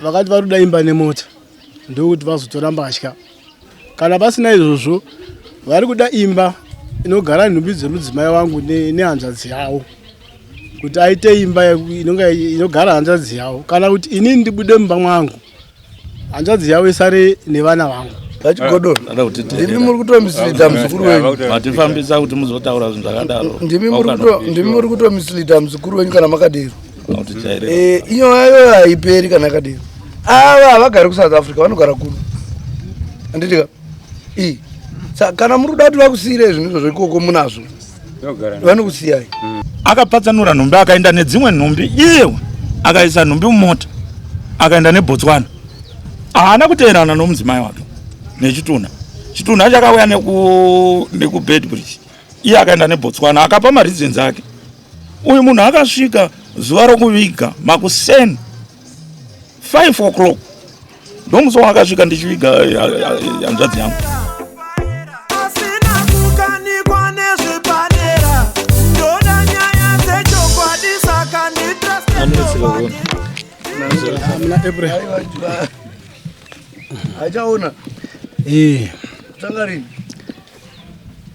vakati vari kuda imba nemota ndokuti vazotora mbatya. Kana pasina izvozvo vari kuda imba inogara nhumbi dzemudzimai wangu nehanzvadzi yavo, kuti aite imba inogara hanzvadzi yavo, kana kuti inini ndibude mumba mwangu hanzvadzi yavo isare nevana vangu. Tachigodo ndimi muri kutomislida muzukuru wenyu. Matifambisa kuti muzotaura zvinhu zvakadaro. Ndimi muri kutomislida muzukuru wenyu kana makadero. Iyoyo haiperi kana kadero. Ava havagari kuSouth Africa, vanogara kuno. Anditika kana muri kuda kuti vakusiyire zvinhu izvozvo ikoko munazvo vanokusiyai. Akapatsanura nhumbi akaenda nedzimwe nhumbi, iye akaisa nhumbi mumota akaenda neBotswana. Haana kuteerana nomudzimai wake nechitunha. Chitunha chakauya nekuBedbridge, iye akaenda neBotswana akapa mareasons ake. Uyu munhu akasvika zuva rokuviga makuseni 5 o'clock ndomusi wakasvika ndichiviga hanzvadzi yangu. Achaona tangarini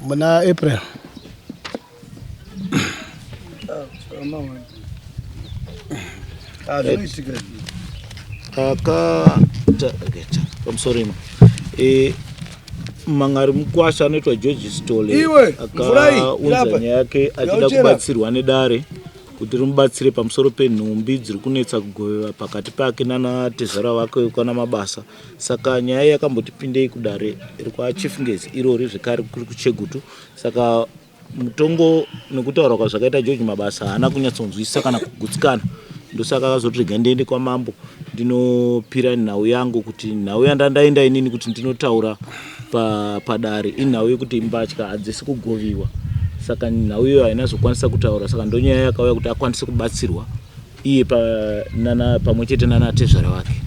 muna April. Mangari mukwasha anoitwa George Stole akaunza nyaya yake achida kubatsirwa nedare kuti rimubatsire pamusoro penhumbi dziri kunetsa kugoveva pakati pake nanatezera wake kana mabasa. Saka nyaya yakamboti pindei kudare iri kwaChief Ngezi irori zvekare kuri kuChegutu. Saka mutongo nekutaura kwazvakaita George mabasa haana kunyatsonzwisisa kana kugutsikana. Ndosaka akazoti rega ndiende kwaMambo ndinopira nhau yangu kuti nhau yandandaenda inini kuti ndinotaura padare inhau yekuti mbatya hadzisi kugoviwa. Saka nhau iyo haina zokwanisa kutaura. Saka ndonyaya yakauya kuti akwanise kubatsirwa iye pamwe chete nanatezvara wake.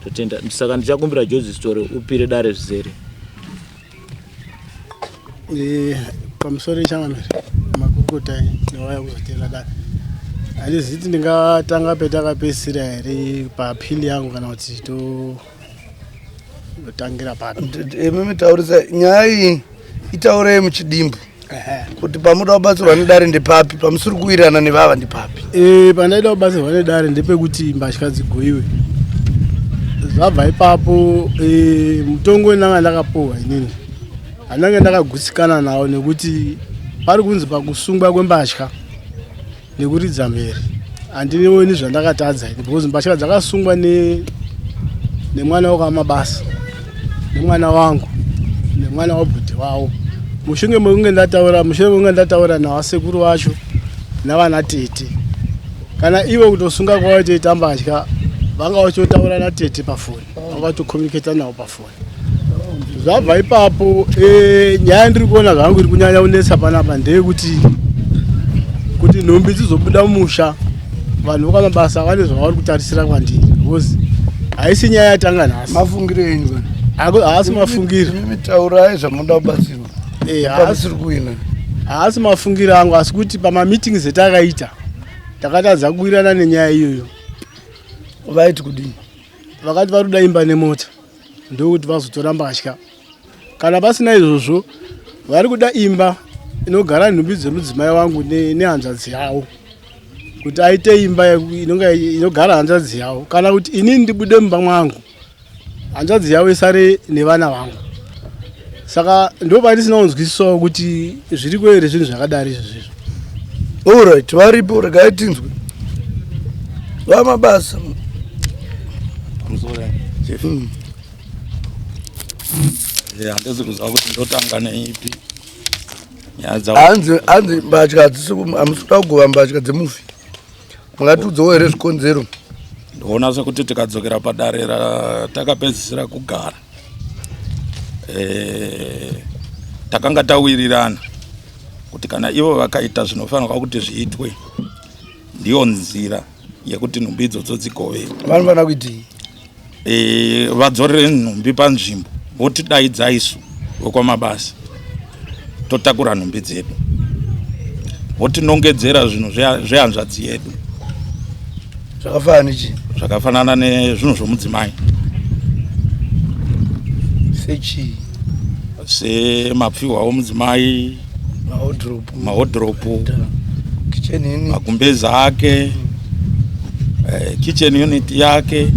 Totenda. Saka ndichakumbira George Stole upire dare zvizere. Pamusoro ichamamiri makurukota newaya kuzotera dare. Handizivi kuti ndingatanga petakapesira here papili yangu kana kuti totangira papi. Mimitaurisa nyaya iyi itaurei muchidimbu kuti pamuda kubatsirwa nedare ndepapi, pamusiri kuwirirana nevava ndepapi. Pandaida kubatsirwa nedare ndepekuti mbatya dzigoiwe. Zvabva ipapo mutongo ndanga ndakapuhwa inini handanga ndakagutsikana nawo nekuti pari kunzi pakusungwa kwembatya nekuridza mberi handinioni zvandakatadza ini, because mbatya dzakasungwa nemwana wakamabasa nemwana wangu nemwana wabhudhi wavo. Mushure mekunge ndataura navasekuru vacho navanatete, kana ivo kutosunga kwavo toita mbatya vanga vachotaura natete pafoni, vakatokomuniketa navo pafoni. Zvabva ipapo nyaya ndiri kuona zvangu iri kunyanya kunetsa panapa ndeyekuti nhumbi dzizobuda mumusha vanhu vokamabasa vane zvavari kutarisira kwandiri, because haisi nyaya yatanga nhasi. Mafungire enyu haasi mafungiro. Mitaurai zvamuda kubatsirwa. Haasiri kuina. Haasi mafungiro angu, asi kuti pamameetings etakaita takatadza kuwirirana nenyaya iyoyo. Vaiti kudini? Vakati vari kuda imba nemota ndokuti vazotora mbatya. Kana pasina izvozvo vari kuda imba inogara nhumbi dzemudzimai wangu nehanzvadzi yavo, kuti aite imba inogara hanzvadzi yavo, kana kuti inini ndibude mumba mwangu hanzvadzi yavo isare nevana vangu. Saka ndo pandisina kunzwisisawo kuti zviriko here zvinhu zvakadari izvozvo. Alright, varipo regai tinzwe vamabasa. Handisi kuziva kuti ndotanga neipi. Hanzi mbatya hamusi kuda kugova mbatya dzemufi, mungatiudzawo here zvikonzero? Ndoona sekuti tikadzokera padare ratakapedzisira kugara takanga tawirirana kuti kana ivo vakaita zvinofanirwa kuti zviitwe ndiyo nzira yekuti nhumbi idzodzo dzigovei. Vanofanira kuitii? Vadzorere nhumbi panzvimbo, votidaidza isu vokwamabasa totakura nhumbi dzedu, votinongedzera zvinhu zvehanzvadzi yedu. zvakafanana nezvinhu zvomudzimai semapfihwa omudzimai, mahodhoropu, magumbeza ake, kitchen unit yake,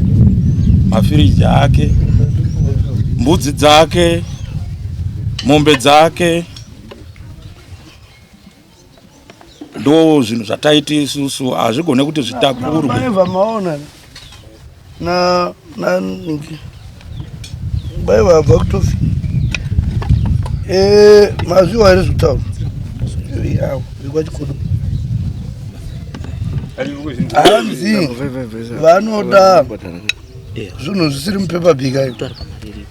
mafiriji ake, mbudzi dzake, mombe dzake. Ndo zvinhu zvataiti isusu hazvigone kuti zvitakurwe. Maona na baiva vakutofi mazviwa here zvekutaura zvekwachikodo hanzi vanoda zvinhu zvisiri mupepa bhika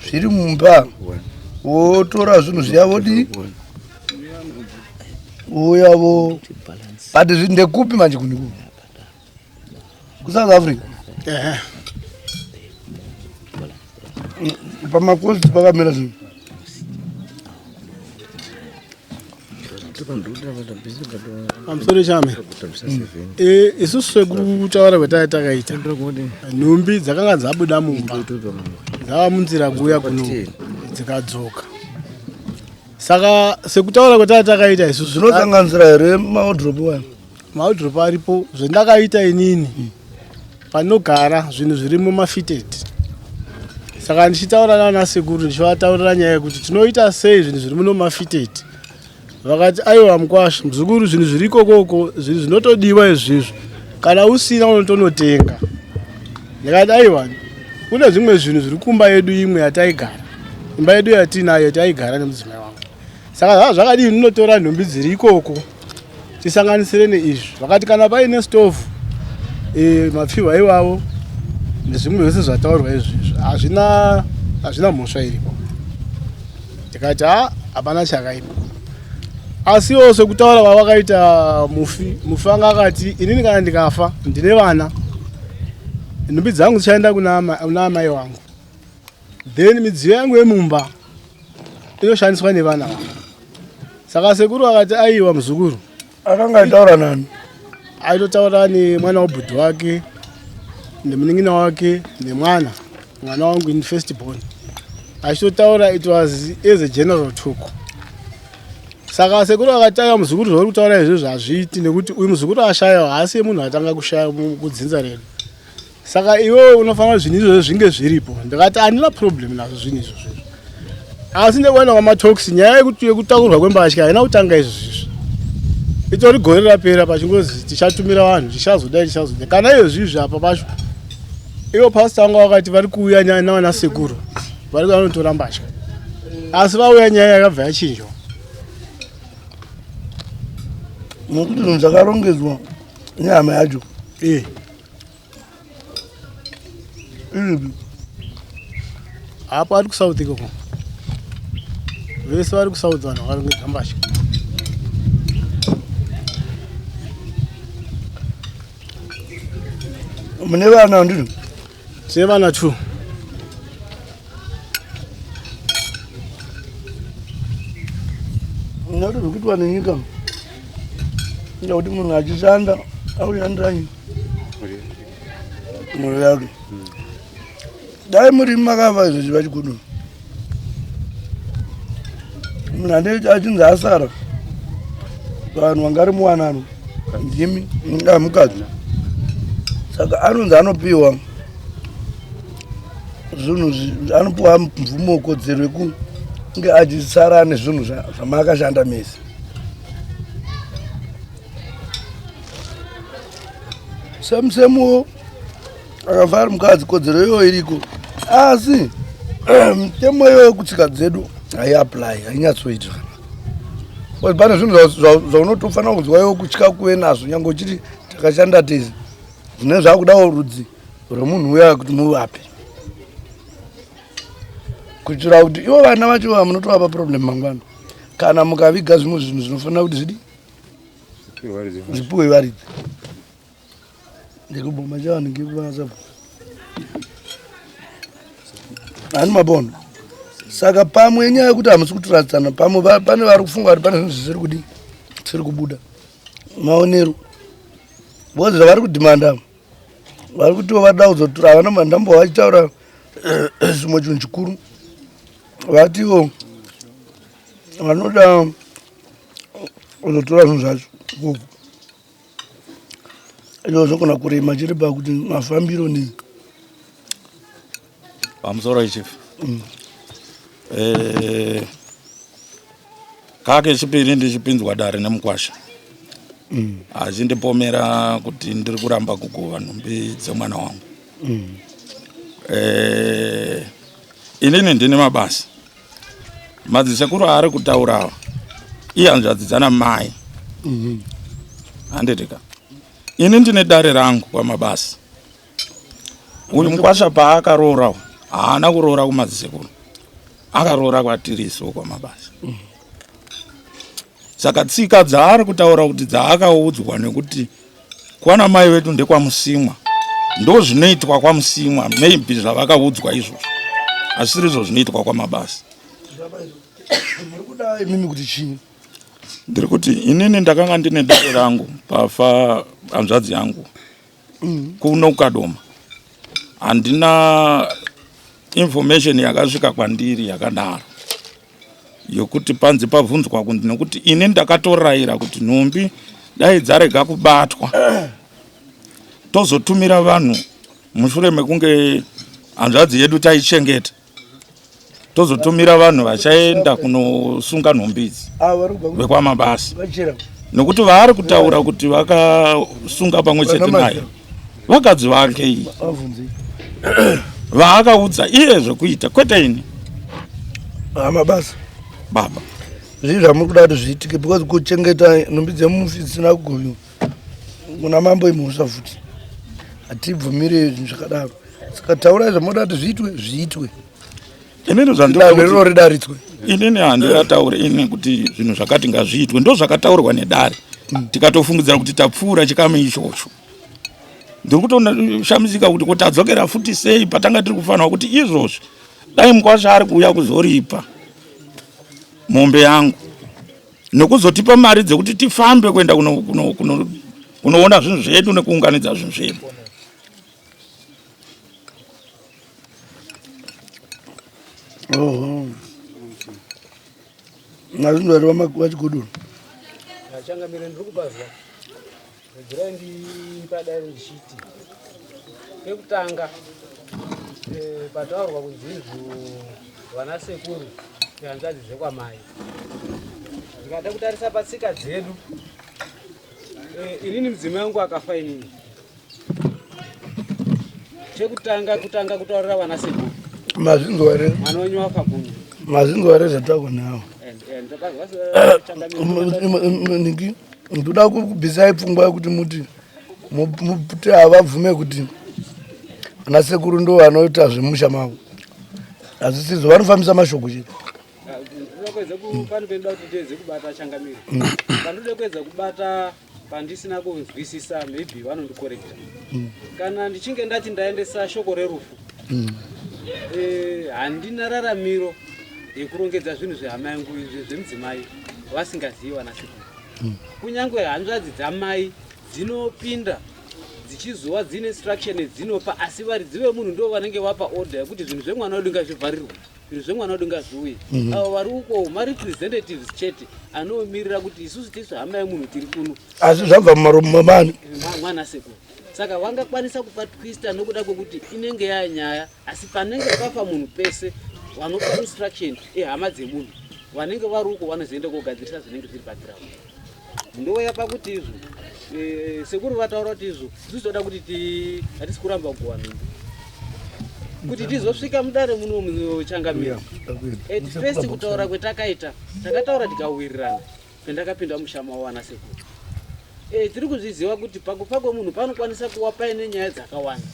zviri mumba votora zvinhu zviya vodi uyavo but ndekupi manje kunikupi kuSouth Africa pamakosti pakamira zvinhu pamusoro chame isusu sekutaura kwatanga takaita nhumbi dzakanga dzabuda mumba dzava munzira kuuya kuno dzikadzoka. Saka sekutaura kwatanga takaita isusu zvinosanganisira here mahodhoropu aripo zvendakaita inini panogara zvinhu zviri mumafitedi. Saka ndichitaura nana sekuru ndichivataurira nyaya yekuti tinoita sei zvinhu zviri muno mafitedi. Vakati aiwa mukwasha muzukuru zvinhu zviri ikokoko zvinhu zvinotodiwa izvizvo kana usina unotonotenga. Ndikati aiwa kune zvimwe zvinhu zviri kumba yedu imwe yataigara, imba yedu yatinayo yataigara nemudzimai wangu. Saka zvakadii ndinotora nhumbi dziri ikoko tisanganisire neizvi. Vakati kana paine stovu mapfihwa iwavo nezvimwe zvese zvataurwa izvizvo hazvina mhosva iripo. Ndikati hapana chakaipa. Asiwo sekutaura kwavakaita mufi anga akati inini kana ndikafa ndine vana, nhumbi dzangu dzichaenda kuna amai wangu, then midziyo yangu yemumba inoshandiswa nevana vangu. Saka sekuru akati aiwa muzukuru akanga aitaura nani? Aitotaura nemwana webhudhi wake nemunin'ina wake nemwana wangu in first born. Achitotaura it was as a general talk. Saka sekuru akati aiwa muzukuru zvauri kutaura izvozvo hazviiti nekuti uyu muzukuru ashayiwa haasi munhu atanga kushaya kudzinza redu. Saka iwewe unofanira zvinhu izvozvo zvinge zviripo. Ndikati handina problem nazvo zvinhu izvozvo. Asi ndekuenda kwamatalks nyaya yekutakurwa kwembatya haina kutanga izvozvo. Itori gore rapera pachingozi tichatumira vanhu tichazodai. Kana izvozvo apa pacho ivo pastor vangu vakati vari kuuya navana sekuru vari vanotora mbatya. Asi vauya nyaya yakabva yachinjwa. Nokuti zvinhu zvakarongedzwa nyama yacho apa vari kusouth ikoko vese vari kusouth vanhu vakarongedza mbatya. mune vana ndino tine vana 2. nokuti zvikuitwa nenyika kuti munhu achishanda akushandiranyi mhuri yake. Dai muri makava izvo chiva chikudu munhu ane achinzi asara vanhu vangari muwanano ndimi mukadzi. Saka anonzi anopiwa zvinhu anopiwa mvumo kodzero yekunge achisara nezvinhu zvamakashanda mese. Semuwo akabva ari mukadzi kodzero iyoyo iriko, asi mitemo iyoyo yekutsika dzedu haiapply, hainyatsoita. Pane zvinhu zvaunotofanira kunzwa iwo kutya kuve nazvo nyange uchiti takashanda tese zvine zvakudawo rudzi rwemunhu uya kuti muvape kuitira kuti ivo vana vacho munotovapa problem mangwana kana mukaviga zvimwe zvinhu zvinofanira kuti zvidi zvipuwe varidzi ndikuboma chavanenge vasapo hani mabono. Saka pamwe nyaya yekuti hamusi kutoradzana pamwe pane vari kufunga kuti pane zvinhu zvisiri kudi zvisiri kubuda maonero because zvavari kudhimanda vari kuti vada kuzotora havana mandambo vachitaura zvimwe chinhu chikuru vatiwo vanoda kuzotora zvinhu zvacho kuku izvo zvinogona kurema chiri pakuti mafambiro nei pamusoro ichifu kake chipiri ndichipinzwa dare nemukwasha achindipomera kuti ndiri kuramba kuguva nhumbi dzemwana wangu. Inini ndine mabasa madzisekuru ari kutaurawa ihanzvadzidzana mai handitika ini ndine dare rangu kwamabasa. Uyu mukwasha paakaroora haana kuroora kumadzisekuru akaroora kwatiriso kwamabasa. Saka tsika dzaari kutaura kuti dzaakaudzwa nekuti kwana mai vetu ndekwamusimwa ndo zvinoitwa kwamusimwa maybe zvavakaudzwa izvozvo asiri izvo zvinoitwa kwamabasa. mimi kuti chii ndiri kuti inini ndakanga ndine dare rangu pafa hanzvadzi yangu kuno kukadoma handina information yakasvika kwandiri yakadaro yokuti panze pabvunzwa kunzi nekuti ini ndakatorayira kuti nhumbi dai dzarega kubatwa tozotumira vanhu mushure mekunge hanzvadzi yedu taichengeta tozotumira vanhu vachaenda kunosunga nhumbi idzi vekwamabasa nekuti vaari kutaura kuti vakasunga pamwe chete naye vakadzi vake iyi vaakaudza iye zvekuita kwete ini mabasa baba zvii zvamuri kuda kuti zviitike because kuchengeta nhumbi dzemufi dzisina kugoviwa kuna mambo imhosva futi hatibvumire zvinhu zvakadaro saka taurai zvamunoda kuti zviitwe inini zvandinoridaridzwe inini handingataure ini kuti zvinhu zvakati ngazviitwe ndo zvakataurwa nedare tikatofungidzira kuti tapfuura chikamu ichocho. Ndiri kutoshamisika kuti kutadzokera futi sei patanga tiri kufanira kuti izvozvi dai mukwasha ari kuuya kuzoripa mombe yangu nekuzotipa mari dzekuti tifambe kuenda kunoona zvinhu zvedu nekuunganidza zvinhu zvedu. nazvinhu vari vachigodoro achangamire ndiri kubazwa regerai ndipadare ndichiti pekutanga pataurwa kunzi izvo vana sekuru nehanzvadzi dzekwamai ndikada kutarisa patsika dzedu inini mudzimai wangu akafa inini chekutanga kutaurira vana sekuru mazinzwa here mwana wenyu wafa kuno mazinzwa here zvatako nawo ningi ndoda kubvisai pfungwa yekuti muti muti havabvume kuti vana sekuru ndo vanoita zvemusha mavo hazisizo vanofambisa mashoko chete panopendoda kuti ndiyedze kubata changamiri pandode kuedza kubata pandisina kunzwisisa maybe vanondikorekta kana ndichinge ndati ndaendesa shoko rerufu handina raramiro yekurongedza zvinhu zvehama yangu zvemudzimai vasingazivi vana sekuru kunyange hanzvadzi dzamai dzinopinda dzichizova dzine instruction edzinopa asi vari dzive munhu ndo vanenge vapa order yekuti zvinhu zvemwana wedu ngazvivharirwe zvinhu zvemwana wedu ngazviuye avo vari uko marepresentatives chete anomirira kuti isusu tisu hama yemunhu tiri kuno asi zvabva mumaromo mamani mwana sekuru saka vangakwanisa kupa twista nokuda kwekuti inenge yanyaya asi panenge pafa munhu pese vanopa instruction ehama dzemunhu vanenge vari uko vanozoenda kogadzirisa zvinenge zviri pagiraundi ndoya pakuti izvo sekuru vataura kuti izvo tizoda kuti hatisi kuramba kugowa nhumbi kuti tizosvika mudare muno muchangamira at first kutaura kwetakaita takataura tikawirirana pendakapinda mushama wawana sekuru tiri kuzviziva kuti pakufa kwemunhu panokwanisa kuva paine nyaya dzakawanda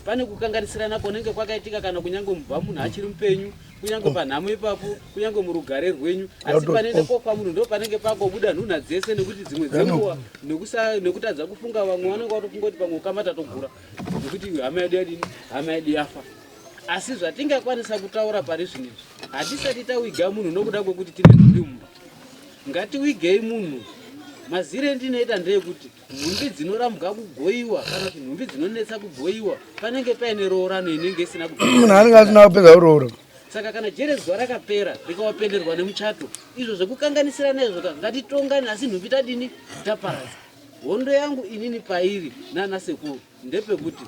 pane kukanganisirana kunenge kwakaitika kana kunyange mubva munhu achiri mupenyu kunyange panhamo ipapo kunyange murugare rwenyu asi panenge kofa munhu ndo panenge pakobuda nhunha dzese nekuti dzimwe dzenguva nekutadza kufunga vamwe vanenge vatofunga kuti pamwe ukamata togura nekuti hama yedu yadini hama yedu yafa asi zvatingakwanisa kutaura pari zvinezvi hatisati tawiga munhu nokuda kwekuti tine nhumbi mumba ngatiwigei munhu mazire ndinoita ndeyekuti nhumbi dzinorambwa kugoyiwa kana kuti nhumbi dzinonetsa kugoyiwa panenge paine roorano inenge isina munhu anenge asina kupedza kuroora. Saka kana jere zuva rakapera rikawapenderwa nemuchato izvo zvekukanganisirana izvo ngatitongane asi nhumbi tadini taparadza. Hondo yangu inini pairi nana sekuru ndepekuti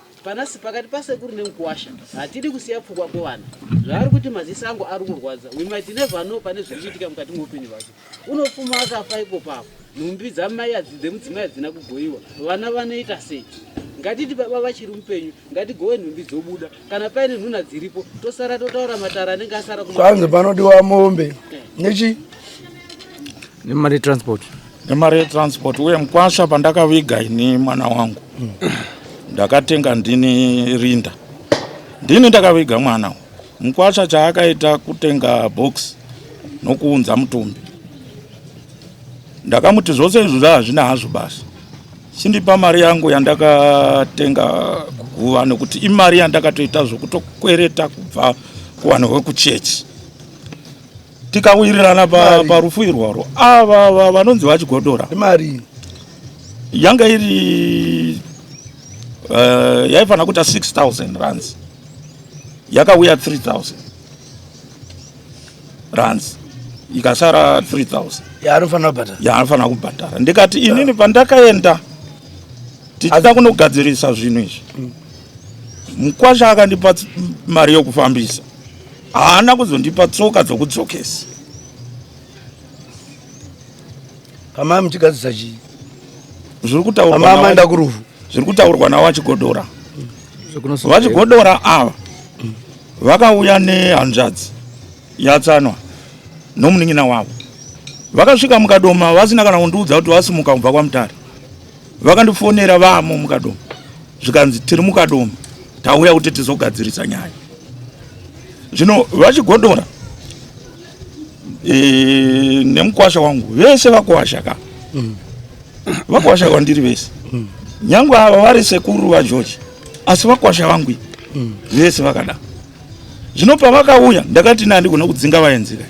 pakati pasekuru nemukuwasha hatidi kusiya pfungwa kwevana. Zvaari kuti maziso angu ari kurwadza, we might never know pane zviri kuitika mukati mweupenyu hwake. Unofuma akafa ipo papo, nhumbi dzamai dzemudzimai hadzina kugoyiwa, vana vanoita sei? Ngatiti baba vachiri mupenyu ngatigowe nhumbi dzobuda, kana paine nhuna dziripo tosara totaura matara anenge asara kwanzi panodiwa mombe nechi nemari transport. Nemari transport uye Mukwasha pandakaviga ini mwana wangu ndakatenga ndini rinda, ndini ndakaviga mwana. Mukwasha chaakaita kutenga box nokuunza mutumbi. Ndakamuti zvose izvo hazvina hazvo basi, chindipa mari yangu yandakatenga guva, nekuti imari yandakatoita zvokutokwereta kubva kuvanhu vekuchechi. Tikawirirana parufu irwaro ava vanonzi vachigodora mari yanga iri yaifana kuita 6,000 rands, yakauya 3,000 rands, ikasara 3,000 yaanofanira kubhadhara. Ndikati inini pandakaenda tichida kunogadzirisa zvinhu izvi, Mukwasha akandipa mari yokufambisa, haana kuzondipa tsoka dzokudzokesa. kama muchigadzisa chii? Zviri kutaurwa navachigodora. Vachigodora ava vakauya nehanzvadzi yatsanwa nomunin'ina wavo, vakasvika mukadoma vasina kana kundiudza kuti vasimuka kubva kwaMutare. Vakandifonera vamo mukadoma, zvikanzi tiri mukadoma, tauya kuti tizogadzirisa nyaya. Zvino vachigodora nemukwasha wangu vese vakuwasha ka vakuwasha kwandiri vese, nyangwe ava vari sekuru vaJoji, asi vakuwasha vangu vese vakada. Zvino pavakauya ndakati ndandigona kudzinga vaenzika,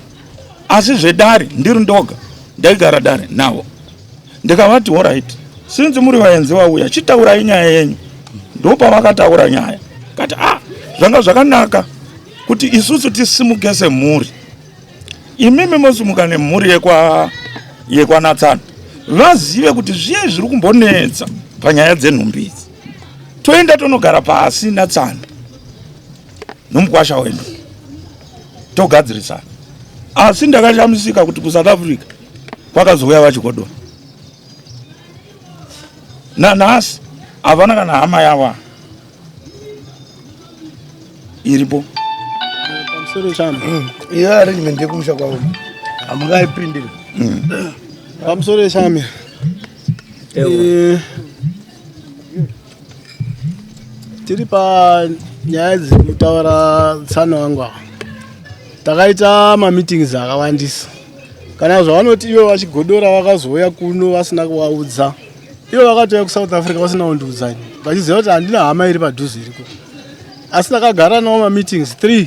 asi zvedare ndiri ndoga ndaigara dare navo. Ndikavati alright, sinzi muri vaenzi vauya, chitaurai nyaya yenyu. Ndopavakataura nyaya, kati zvanga zvakanaka kuti isusu tisimuke semhuri, imimi mosimuka nemhuri yekwanatsana, vazive kuti zviye zviri kumbonetsa panyaya dzenhumbi idzi. Toenda tonogara pasi natsana nomukwasha wedu togadzirisana. Asi ndakashamisika kuti kuSouth Africa kwakazouya vachigodora, nanhasi havana kana hama yava iripo. iyo arrangement yekumusha kwavo hamungaipindire pamusoro yeshame tiri panyaya dzekutaura tsana wangu ava takaita mameetings akawandisa. Kana zvavanoti ivo vachigodora vakazouya kuno vasina kuvaudza, ivo vakatouya kuSouth Africa vasina kundiudzani, vachiziva kuti handina hama iri padhuze iriko. Asi takagara navo mameetings 3,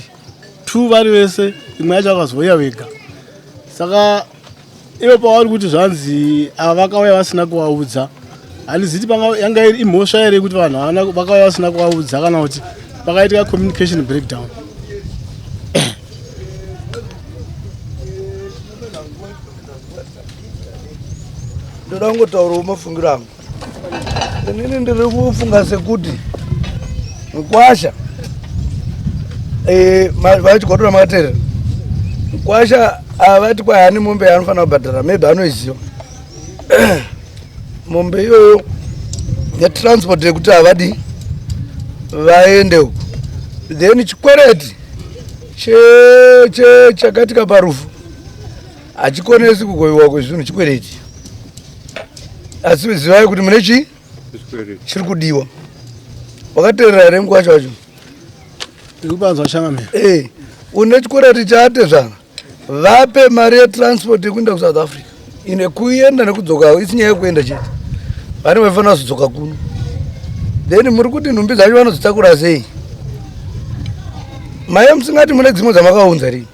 2 vari vese, imwe yacho vakazouya vega. Saka ivo pavari kuti zvanzi ava vakauya vasina kuvaudza, handiziti yanga iri imhosva here kuti vanhu vakauya vasina kuvaudza kana kuti pakaitika communication breakdown. ndoda kungotaurawo mafungiro angu. Inini ndiri kufunga sekuti Mukwasha vachigodora makateerera, Mukwasha avati kwai hani mombe yaanofanira kubhadhara, maybe anoiziva mombe iyoyo yetransport yekuti havadi vaende uko. Then chikwereti chakatika parufu hachikonesi kugoyiwa kwezvinhu chikwereti. Asi zivai kuti mune chii chiri kudiwa. Wakateerera here Mukwasha wacho? Ndikupanzwa shamame. Une chikwereti chaatezvana, vape mari yetransport yekuenda kuSouth Africa. Ine kuenda nekudzoka isi nyaya yekuenda chete, vane vaifanira kuzodzoka kuno. Then muri kuti nhumbi dzacho vanodzitakura sei? Maiye musingati mune dzimwe dzamakaunza rii?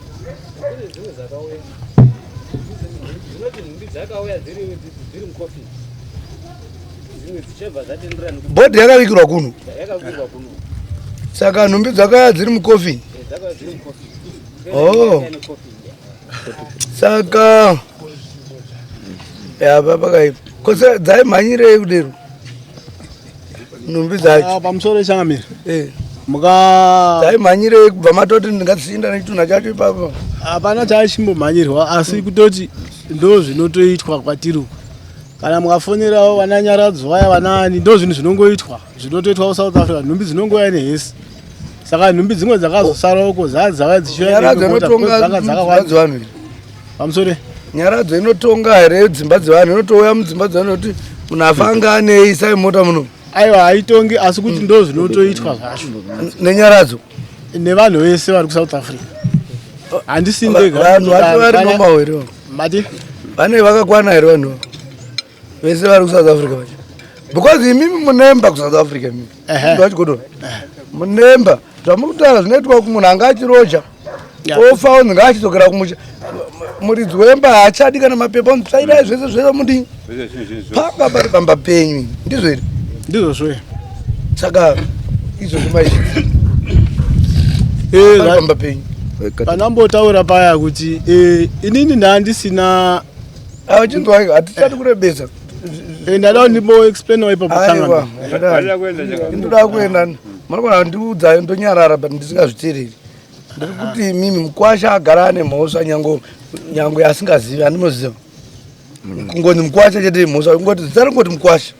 bhodhi yakavigirwa kuno saka nhumbi dzakaya dziri mukofini. Saka yapa pakaipa kose dzaimhanyirei kudero nhumbi dzacho pamusoro changamira dzaimhanyirei kubva matoti ndingadzisinda nechitunha chacho ipapo. hapana chaichimbomhanyirwa asi kutoti ndo zvinotoitwa kwatiri kana mukafonerawo vana Nyaradzo vaya vanaani ndo zvinhu zvinongoitwa zvinotoitwa South Africa. Nhumbi dzinongouya nehesi saka nhumbi dzimwe dzakazosarauko dzava dzichiuya pamusoro Nyaradzo inotonga here dzimba dzevanhu inotouya mudzimba dzevanhu kuti munhu afa anga anei sai mota muno. aiwa haitongi asi kuti ndo zvinotoitwa zvacho neNyaradzo nevanhu vese vari kuSouth Africa. handisi ndega vanhu vacho vari normal here mati vane vakakwana here vanhu vese vari kuSouth Africa vacho because imimi munemba kuSouth Africa imimi vachigodora munemba zvamuri kutaura zvinoitwa munhu anga achiroja ofa onzi ngaachizokera kumusha muridzi wemba haachadi kana mapepa onzi tsvairai zvese zvese mudii panga pari pamba penyu ndizvo here ndizvo saka izvozvo maizvii pamba penyu panambotaura paya kuti inini ndandisina achinzwa hatichati kurebesa ndada ndimboexplainawo ipapo aiwa ndoda kuenda manokona ndiudza ndonyarara but ndisingazviteereri ndiri kuti mimi mukwasha agara ane mhosva nyangwe asingazivi andinoziva kungonzi mukwasha chete mhosva ngoti dzisaringoti mukwasha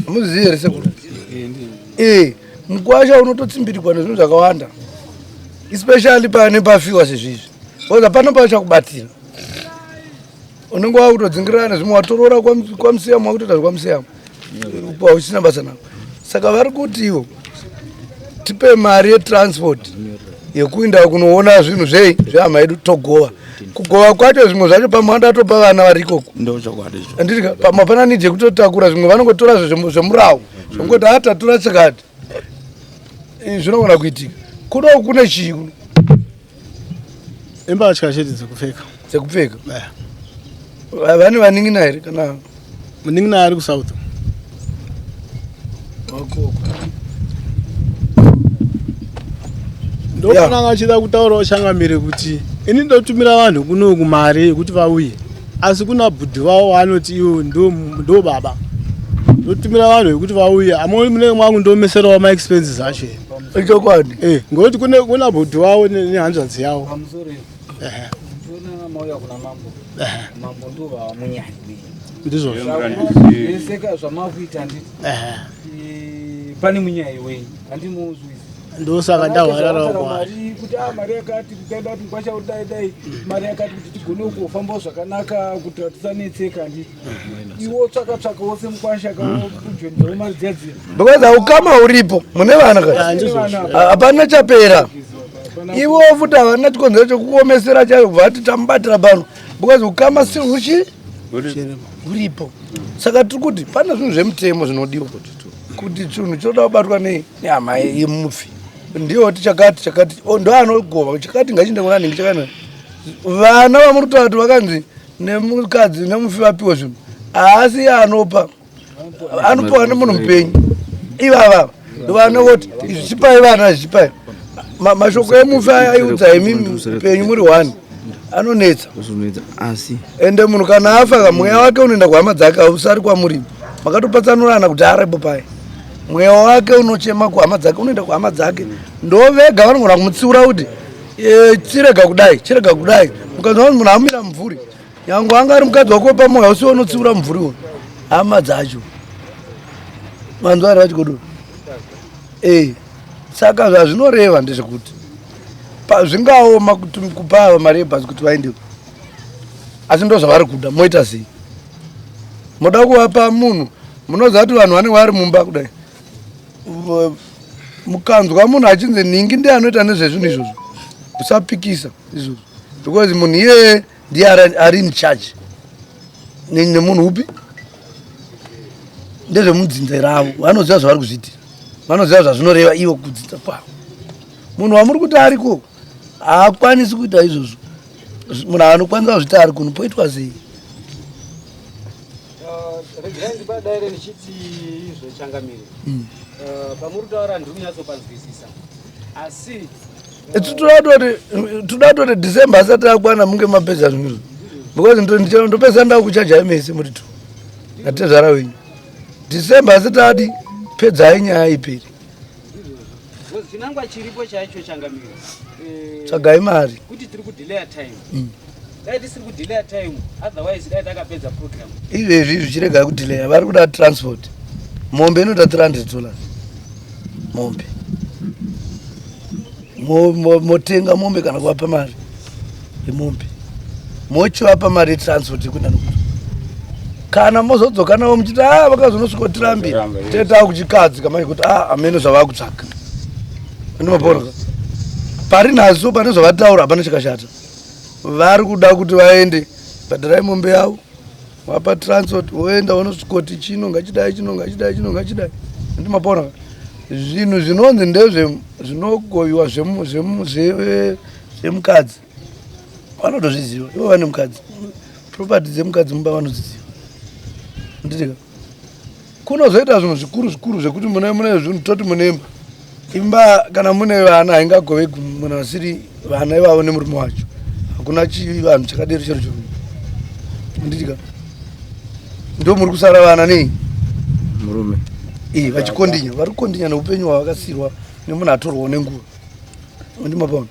amuzivi here sekuru mukwasha unototsimbirikwa nezvinhu zvakawanda especially pane pafiwa sezvizvi oza pano pachakubatira unenge wakutodzingirana nezvimwe watorora kwamusiyamo wakutoita zvekwamisiyamo uchisina basa navo saka vari kuti ivo tipe mari yetransport yekuenda kunoona zvinhu zvei zvehama yedu togova kugova kwacho zvimwe zvacho pamwe andatopa vana vari ikoko andika pamwe hapana nidi yekutotakura zvimwe vanongotora zvemurawo zvongoti atatora chakati zvinogona kuitika kuno kune chii kuno imbatya chete dzekupfeka vane vaning'ina here kana muning'ina ari kuSouth ndokunanga achida kutaurawo Changamire kuti ini ndotumira vanhu kunoku mari yekuti vauye asi kuna bhudhi vavo vanoti iwo ndo baba ndotumira vanhu yekuti vauye amwe munenge mwangu ndomeserawo maexpenses acho ichokwadi ngokuti kuna bhudhi vavo nehanzvadzi yavo ndizvo pane munyaya wei handimuzvisi ndosaka ndahwararawo kwaari kuti mari yakati tikaenda kuti ngwasha kudai mari yakati kuti tigone kufambawo zvakanaka kuti tisanetseka ndi iwo tsvaka wose mukwasha kaujwendawo mari dzadzira because ukama uripo mune vana hapana chapera ivo futi havana chikonzero chokuomesera chayo vati tamubatira pano because ukama siuchi uripo saka tiri kuti pane zvinhu zvemutemo zvinodiwa kuti chinhu choda kubatwa nehama yemufi ndiyoti chakati ndo anogova chakati ngachiende kuna ningi chakana vana vamuri kutaura kuti vakanzi nemukadzi nemufi vapiwa zvinhu asi anopa nemunhu mupenyu ivava vanoti zvichipai vana zvichipai mashoko emufi aiudza imimi mupenyu muri one anonetsa ende munhu kana afa mweya wake unoenda kuhama dzake hausari kwamuri makatopatsanurana kuti aripo paya mweya wake unochema kuhama dzake unoenda kuhama dzake ndovega vanogona kumutsiura kuti chirega kudai mukanzwa kuti munhu amira mumvuri nyange anga ari mukadzi wako pamoya usiwo unotsiura mumvuri uno hama dzacho manzwa ari vachikodoro saka zvazvinoreva ndezvekuti zvingaoma kupa mari yebhazi kuti vaendewo asi ndo zvavari kuda moita sei moda kuvapa munhu munoziva kuti vanhu vanenge vari mumba kudai mukanzwa munhu achinzi ningi ndiye anoita nezvezvinhu izvozvo usapikisa izvozvo because munhu iyeye ndiye ari in charge nemunhu upi ndezvemudzinza ravo vanoziva zvavari kuzviitira vanoziva zvazvinoreva ivo kudzinza kwavo munhu wamuri kuti ariko haakwanisi kuita izvozvo munhu anokwanisa kuzvita ari kuno poitwa sei ndibadaire ndichiti zvochangamire pamuri kutaura ndiri kunyatsopanzwisisa asi toda toti December asati akwana munge mapedza zvinhu because ndopesa nda kuchaja mese muri tu atezara wenyu December asati adi pedzai nyaya iperi chinangwa chiripo chaicho changamire tsvagai mari kuti tiri kudelaya time dai tisiri kudelaya time otherwise dai takapedza program izvezvi zvichirega kudelaya vari kuda transport mombe inoda $300 mombe motenga mombe kana kuvapa mari yemombe mochivapa mari yetransport yekuenda nokuti kana mozodzoka navo muchiti vakazonosvika kutirambira teta kuchikadzi kamai kuti amene zvava kutsvaka ndimapona pari naso pane zvavataura hapana chakashata vari kuda kuti vaende bhadharai mombe yavo wapa transport woenda wonosvikoti chino ngachidai ndimapona zvinhu zvinonzi ndezve zvinogoyiwa zvemukadzi vanotozviziva ivo vane mukadzi property dzemukadzi mumba vanodziziva nditika kunozoita zvinhu zvikuru zvekuti mune zvinhu toti munemba imba kana mune vana haingagove munhu vasiri vana ivavo nemurume wacho hakuna chivanhu chakadero chero chiro nditika ndo muri kusara vana nei murume vachikondinya vari kukondinya neupenyu hwavakasirwa nemunhu atorwawo nenguva ndimapona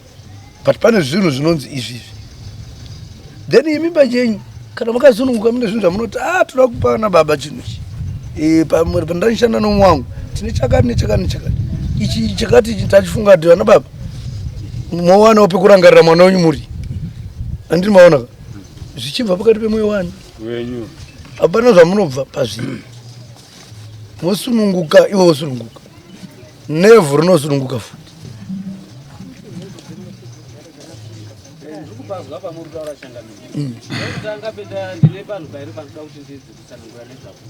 but pane zvinhu zvinonzi izvizvi then imi pachenyu kana makasununguka mune zvinhu zvamunoti toda kupana baba chinhu ichi pandanoshanda nomu wangu tine chakati ichi chakati ichi tachifunga kuti vana baba mowanawo pekurangarira mwana wenyu muri andiri maona zvichibva pakati pemwoyo wani hapana zvamunobva pazviri mosununguka ivo wosununguka nevhu rinosununguka futi ndikupazwa pamuri kutaura changamire pekutanga penda ndine vanhu kairi vanoda kuti ndizikutsanangura nezvapo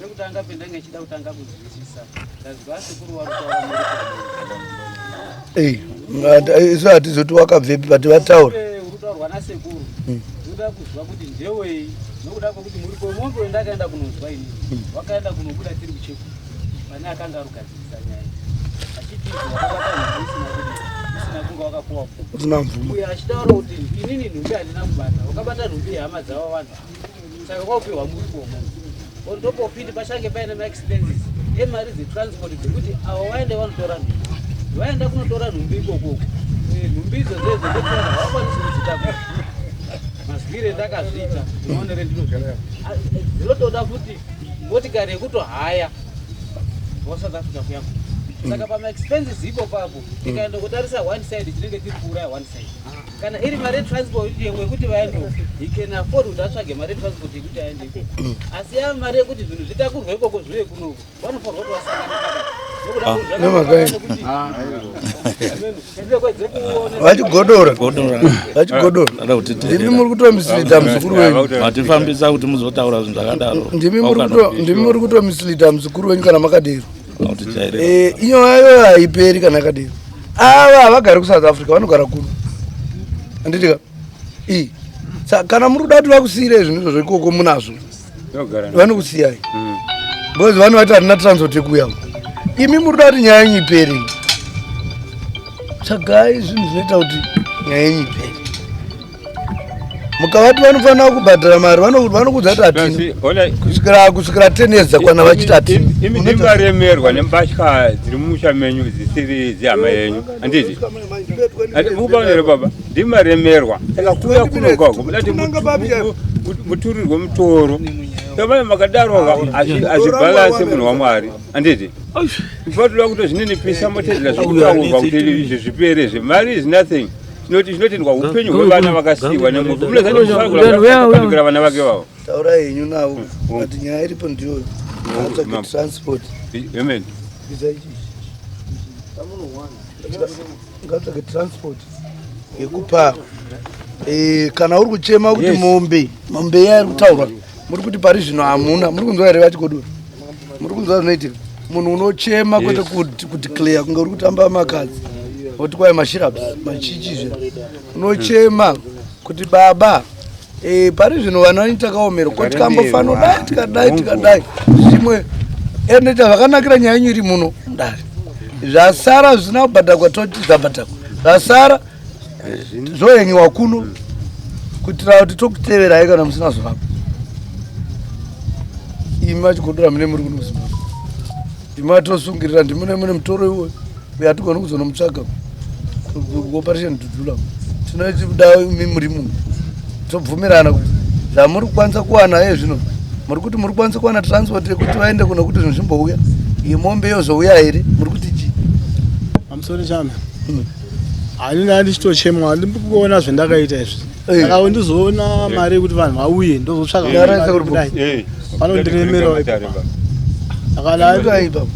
pekutanga penda ngechida kutanga kunzwisisa ndazwa sekuru vari kutaura isu hatizoti wakabvepi bati vataura uri kutaurwa nasekuru ndoda kuzwa kuti ndewei nokuda kwekuti muri kwemombe wendakaenda kunonzwa ini wakaenda kunobuda tiri kucheku pane akanga arugadzirisa nyaya achiti isina kunga wakapuwa uyo achitaura kuti inini nhumbi handina kubata wakabata nhumbi yehama dzava vanhu saka kwaupiwa muri kuomo ndopopiti pachange paine maexpenses emari dzetransport dzekuti avo waende vanotora nhumbi vaenda kunotora nhumbi ikokoko nhumbi idzo dzedzo ndokuona havakwanisi kudzitaka mazwire ndakazviita ndinoonere ndinogara dzinotoda futi motikari yekutohaya wasouth africa kuyako saka pamaexpenses ipo papo tikaenda kutarisa one side tinenge tiri kuuraya one side kana iri mari yetransport yekuti vaende he can afford kuti atsvage mari yetransport yekuti aende ikoko asi yava mari yekuti zvinhu zvitakurwa ikoko zvive kunoko vanofanirwa kuti vachigodora ndimi muri kutomislita muzukuru wenyu matifambisa kuti muzotaura zvinhu zvakadaro ndimi muri kutomislita muzukuru wenyu kana makadero inyoyayo haiperi kana yakadero ava havagari kusouth africa vanogara kuno anditika kana muri kuda kuti vakusiyirei zvinhu izvozvo ikoko munazvo vanokusiyai because vanovati harina transport yekuuyako imi muri kuda kuti nyaya yenyu iperi tsvagai zvinhu zvinoita kuti nyaya yenyu iperi mukavati vanofanira kubhadhara mari vanokudza kuti hatini kusvikira 10 years dzakwana vachiti hatini imi ndimaremerwa nembatya dziri mumusha menyu dzisiri dzehama yenyu handiti mukubaonere baba ndimaremerwa saka kuuya kunokwako muturirwe mutoro kamai makadaroka azvibhalanse munhu wamwari handiti ifatoda kuti zvininipisa motedzera zvekutaurwa kuti zvipere zvemari is nothing zvinotendwa upenyu hwevana vakasiyiwa nemunhu munezanokira vana vake vavo taura henyu navo ati nyaya iripo ndiyoyo atsvage transport amen ngatsvage transport yekupa kana uri kuchema kuti mombe iya iri kutaurwa muri kuti pari zvino hamuna muri kunzwa here vachigodora muri kunzwa zvinoitika munhu unochema kwete kudeclare kunge uri kutamba makadzi oti kwai mashirabs machichi zve unochema kuti baba pari zvino vana nitakaomerwa ko tikambofana tikadai zvimwe ende zvavakanakira nyaya yenyu iri muno ndari zvasara zvisina kubhadhakwa toti zvabhadhakwa zvasara zvohenyiwa kuno kuitira kuti tokuteverai kana musina zvavapa imi vachigodora mune muri kuno muzimbabwe imi vatosungirira ndimune mutoro iwoyo uye hatigoni kuzonomutsvaga kuoperation dudula tinoda imi muri muno tobvumirana kuti zvamuri kukwanisa kuwana ye zvino muri kuti muri kwanisa kuwana transport yekuti vaende kuno kuti zvinhu zvimbouya imombe yozouya here muri kuti chii amusori chana handina ndichitochema handiri kuona zvendakaita izvi saka ndizoona mari yekuti vanhu vauye ndozotsvaka vanondiremerawo akadaipa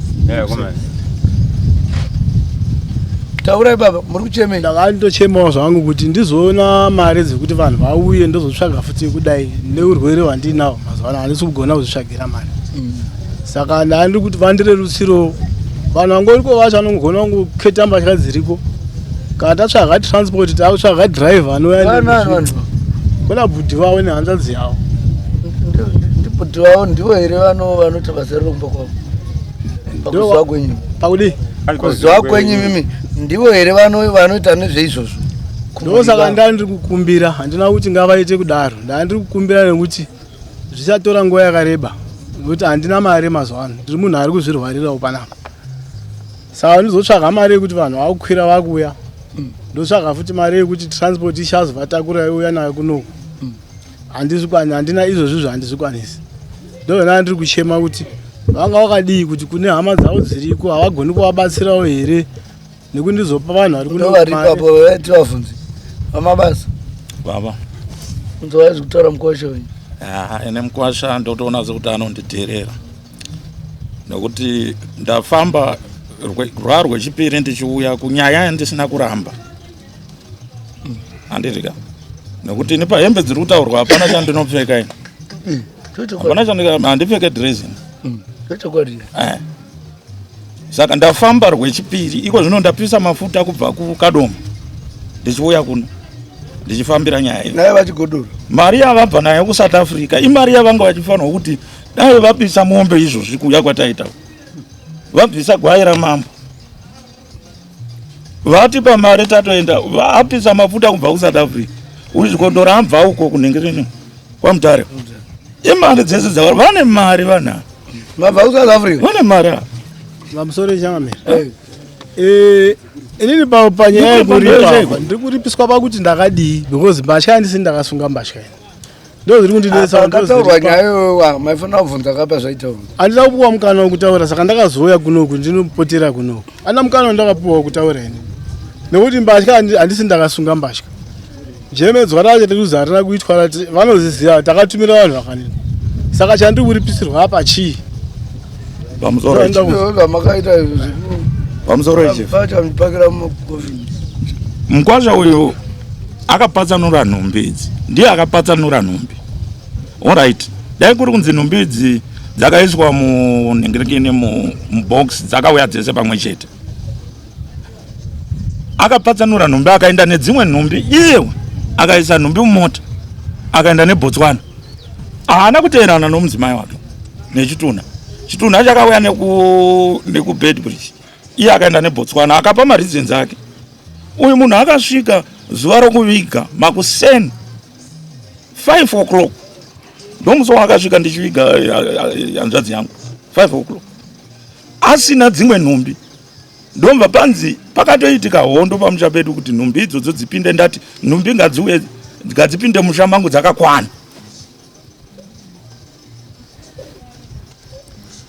taurai baba muri kuchemei ndakanditochemawo zvangu kuti ndizoona mari dzekuti vanhu vauye ndozotsvaga futi kudai neurwere hwandinawo mazuva ano handisi kugona kuzvitsvagira mari saka ndandiri kuti vandirerutsiro vanhu vangoriko vacho vanogona kungoketa mbatya dziriko kana tatsvaga transport takutsvaga driver anoya kuna bhudhi vavo nehanzvadzi yavo ndibhudhi vavo ndivo here vanoti basa riromba kwavo pakuziva kwenyu pakudi kuziva kwenyu mimi ndivo here vanoita nezveizvozvo ndosaka ndandiri kukumbira handina kuti ngavaite kudaro ndandiri kukumbira nekuti zvichatora nguva yakareba nekuti handina mari mazuva ano ndiri munhu ari kuzvirwarirawo panapa saka ndizotsvaga mari yekuti vanhu vakukwira vakuuya ndotsvaga futi mari yekuti transport ichazovatakura iuya nayo kunoku handina izvozvizvo handizvikwanisi ndozvona ndiri kuchema kuti vanga vakadii kuti kune hama dzavo dziriko havagoni kuvabatsirawo here nekuti ndizopa vanhu vari kunovaripapo vaiti vabvunzi vamabasa baba unzovaizi kutaura mukwasha wenyu ene mukwasha ndotoona sekuti anonditeerera nokuti ndafamba rwaro rwechipiri ndichiuya kunyaya yandisina kuramba handirika nokuti ini pahembe dziri kutaurwa hapana chandinopfeka ini hapana handipfeke dressing saka ndafamba rwechipiri iko zvino ndapisa mafuta kubva kukadomo ndichiuya kuno ndichifambira nyaya iyi naye vachigodora mari yavabva nayo kusouth africa imari yavanga vachifanirwa kuti dai vapisa mombe izvozvi kuuya kwataita vabvisa gwai ramambo vatipa mari tatoenda vaapisa mafuta kubva kusouth africa uzvikondora ambva uko kunhengerini kwamutare imari dzese dzava vane mari vanha mabva kusouth africa vane mari vamusore changamira inini panyaya yekuripa ndiri kuripiswa pakuti ndakadii because mbatya handisi ndakasunga mbatya ini ndo zviri kundinetsakataurwa nyayo maifanira kubvunza kapa zvaitaurwa handina kupiwa mukana wekutaura saka ndakazouya kunoku ndinopotera kunoku handina mukana wandakapiwa wekutaura ini nekuti mbatya handisi ndakasunga mbatya jemedzwa racho tirikuzi harina kuitwa rati vanoziziva takatumira vanhu vakanini saka chandiri kuripisirwa apa chii makaita pamusoro chamipakira mumakofi mukwasha uyu akapatsanura nhumbi idzi ndiye akapatsanura nhumbi allright dai kuri kunzi nhumbi idzi dzakaiswa munhengerekeni mubox dzakauya dzese pamwe chete akapatsanura nhumbi akaenda nedzimwe nhumbi iyewe akaisa nhumbi mumota akaenda nebotswana haana kuteerana nomudzimai wake nechituna chituna chakauya nekubedbridge iye akaenda nebotswana akapa mareasons ake uyu munhu akasvika zuva rokuviga makuseni 5 o'clock ndomusi wakasvika ndichiviga hanzvadzi yangu 5 o'clock asina dzimwe nhumbi ndomva panzi pakatoitika hondo pamusha pedu kuti nhumbi idzodzo dzipinde ndati nhumbi ngadziuye ngadzipinde musha mangu dzakakwana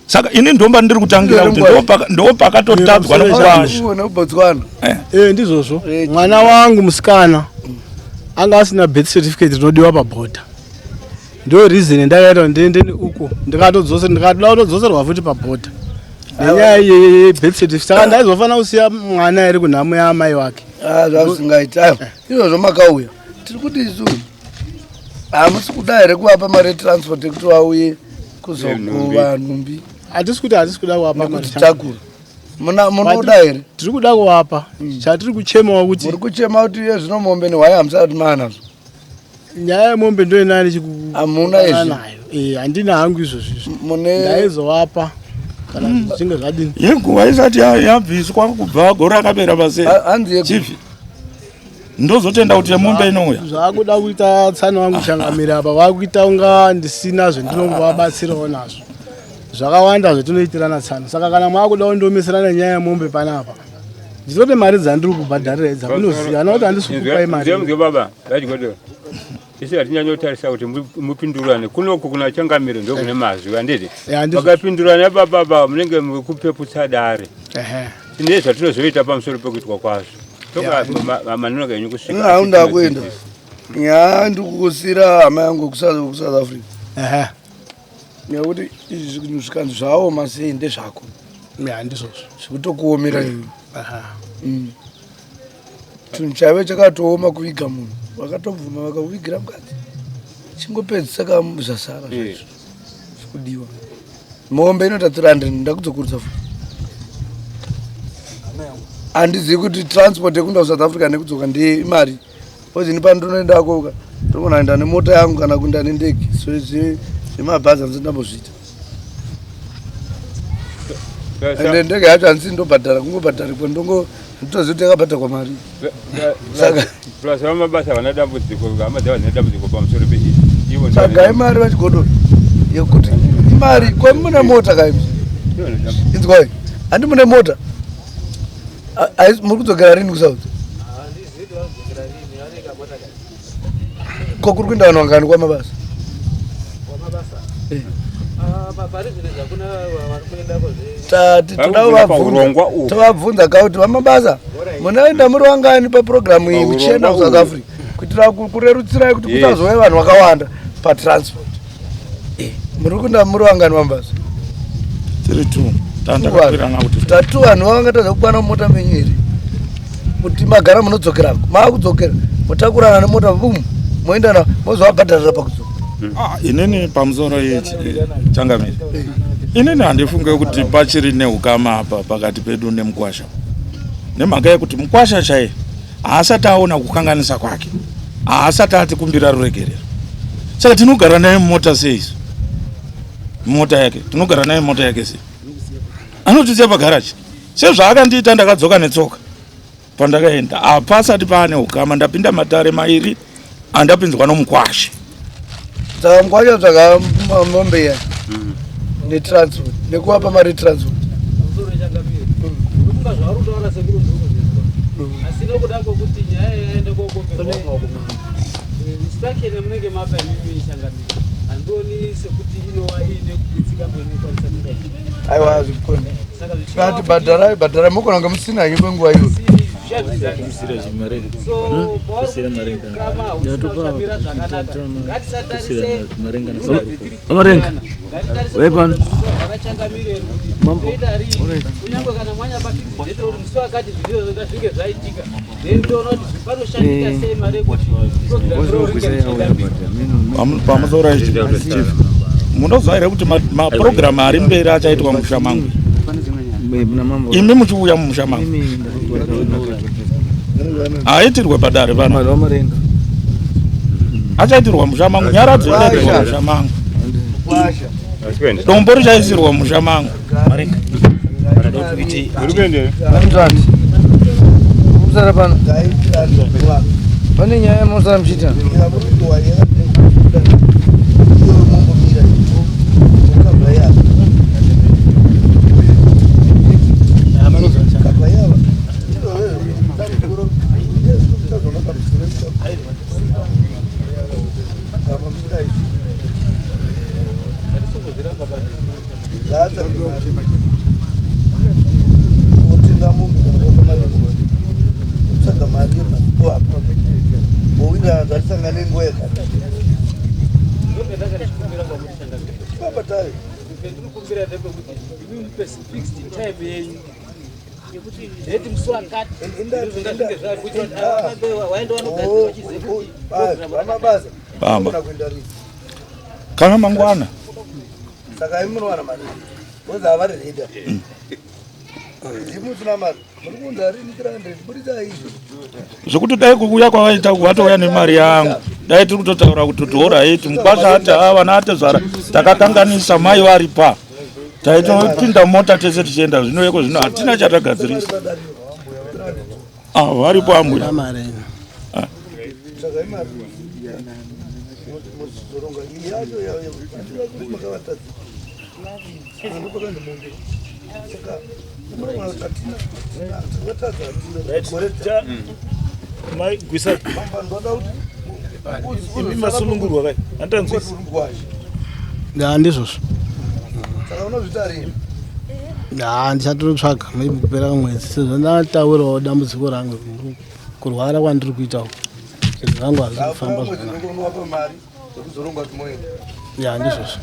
saka ini ndomba ndiri kutangira kuti ndo pakatotadzwa nokubotswana ndizvozvo mwana wangu musikana anga asina birth certificate rinodiwa pabhodha ndo reason ndakaita ndiendeni uko ndikatoda kutodzoserwa futi pabhodha nenyaya yebirth certificate saka ndaizofanira kusiya mwana ere kunhamo yaamai wake zvasingaita izvozvo makauya tiri kuti isu hamusi kuda here kuvapa mari yetransport yekuti vauye kuzokuva nhumbi hatisi kuda kuvapa takura munoda here tiri kuda kuvapa chatiri kuchemawo kuti muri kuchema kuti iye zvino mombe nehwaya hamusati maanazvo nyaya yemombe ndo inani Hamuna izvi. nayo handina hangu izvozvo ndaizovapa kana zvichinge zvadini yenguva isati yabviswa kubva gore rakapera Chief. ndozotenda kuti yemombe inouya zvakuda kuita tsani wangu changamira apa vakuita unga ndisina zvendinongovabatsirawo nazvo zvakawanda zvetinoitirana tsani saka kana maakuda kundomeserana nyaya yemombe panapa nditoti mari dzandiri kubhadharira idza munoziyana kuti handisi kukupai mari baba vachigodoro isi hatinyanyotarisa kuti mupindurane kunoku kuna changamiro ndo kune mazwi handiti vakapindurana baba munenge mukupeputsa dare tine zvatinozoita pamusoro pekuitwa kwazvo maneno kenyu kusvika haunda kuenda nyaya ndikukusira hama yangu kuSouth Africa nekuti izvi zvinhu zvikanzi zvaoma sei ndezvako handizvozvo zvikutokuomera iwe chinhu chaive chakatooma kuviga munhu vakatobvuma vakavigira mukadzi chingopedzisaka zvasara zvaizvo zvikudiwa mombe inoita 300 ndakudzokurisa futi handizivi kuti transport yekunda kuSouth Africa nekudzoka ndemari ozini pandonoendako tokonaenda nemota yangu kana kuenda nendege so zvemabhazi handisi ndambozviita ende ndege yacho handisi ndobhadhara kungobhadhari kwandongo nditozivi kuti yakabhadharwa mari saka plus vamabasa vana dambudziko hamadza vane dambudziko pamusoro peivo saka imari vachigodoro yekuti imari kwemune mota kaimi inzwai handi mune mota muri kudzokera rini kuSouth kokuri kuenda vanhu vangani kwamabasa tovabvunza kauti vamabasa munoenda muri vangani papurogiramu iyi muchienda kuSouth Africa kuitira kurerutsirai kuti kusazove vanhu vakawanda patransport muri kuenda muri vangani vamabasa tatu vanhu vavangatadza kukwana mumota menyu here kuti magara munodzokerako maakudzokera mutakurana nemota bum moendana mozovabhadharira pakudzoka inini pamusoro changamiri inini handifunge kuti pachiri neukama apa pakati pedu nemukwasha nemhaka yekuti mukwasha chaiye haasati aona kukanganisa kwake haasati atikumbira ruregerero saka tinogara naye mumota seizo mumota yake tinogara naye mumota yake sei anotisiya pagaraji sezvaakandiita ndakadzoka netsoka pandakaenda hapasati paane ukama ndapinda matare mairi andapinzwa nomukwasha saka mukwasha tsvaga mombe ya netransport nekuvapa mari transport aiwa zvikoni kati bhadharai mokonanga musina henyu kwenguva iyo amarenga wepan pamusoro Chief munoziva here kuti mapurogiramu ari mberi achaitwa mumusha mangu imi muchiuya mumusha mangu haitirwe padare pano achaitirwa mumusha mangu nyara dzinoitirwa mumusha mangu dombo richaisirwa mumusha mangu pane nyaya yamusara muchiita kana mangwana saka imunowana mari woza avari reda ndimusina mari muri kunda rini 300 burisa izvo zvokuti dai kuuya kwavaita kuvatouya nemari yangu dai tiri kutotaura kuti tora iti mukwasha ati vana atezvara takakanganisa mai vari pa taitopinda mota tese tichienda zvino yeko zvino hatina chatagadzirisa varipo ambuya mai gwisa imi masunungurwa kai handanzwisi ndizvozvo ndichatotsvaga maybe kupera kamwedzi sezvo ndataurawo dambudziko rangu kurwara kwandiri kuitawo zvinhu zvangu hazvisi kufamba zvakanaka ndizvozvo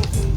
Yeah.